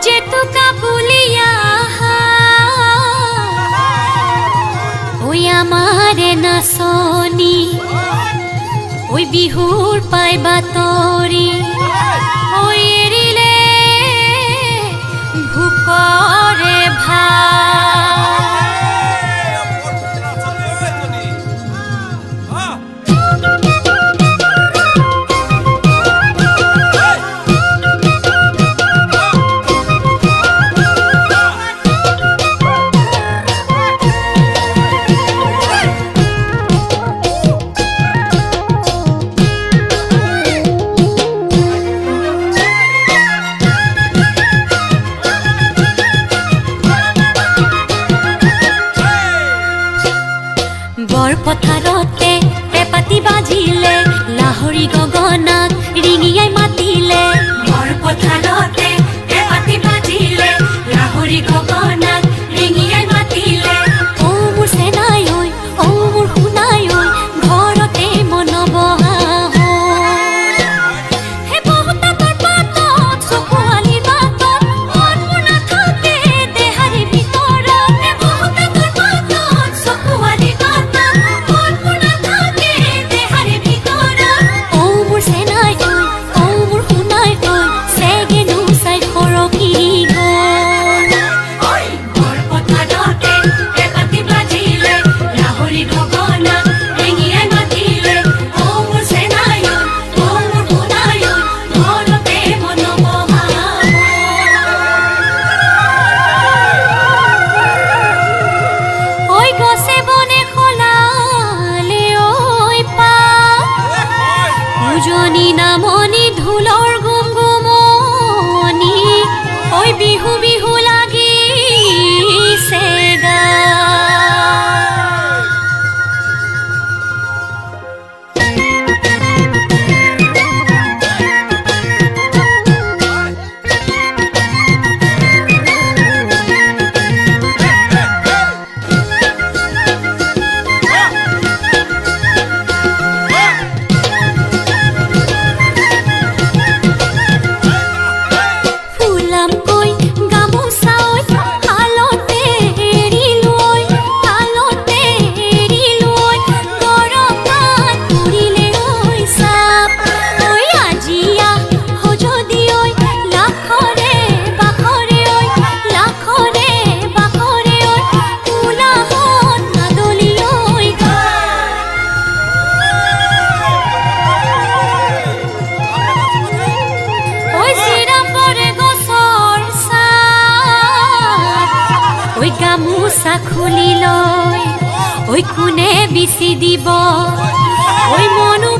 জেতুকা বুলিয়া ওই আমাৰে নাচনি ওই বিহুৰ পাই বাতৰি ওই এৰিলে ভোকৰে পথাৰতে পেপাতি বাজিলে লাহৰি গগনাক ৰিঙিয়াই মাতিলে বৰ পথাৰতে পেপাতি বাজিলে লাহৰি গগনাক ৰিঙিয়াই মাতিলে ও মোৰ সেনাই ঐ ও মোৰ শুনাই ঐ ঘৰতে মনবহা হে বহুতা তোৰ পাতত চকুৱালি বাটত মন মোৰ নাথাকে দেহাৰি ভিতৰত হে বহুতা তোৰ পাতত চকুৱালি বাটত উজনি নামনি ঢোলৰ গুমগুমনি ওই বিহু বিহু লাগিছে গা গামোচা খুলি লয় ওই কোনে বিচি দিব ওই মনো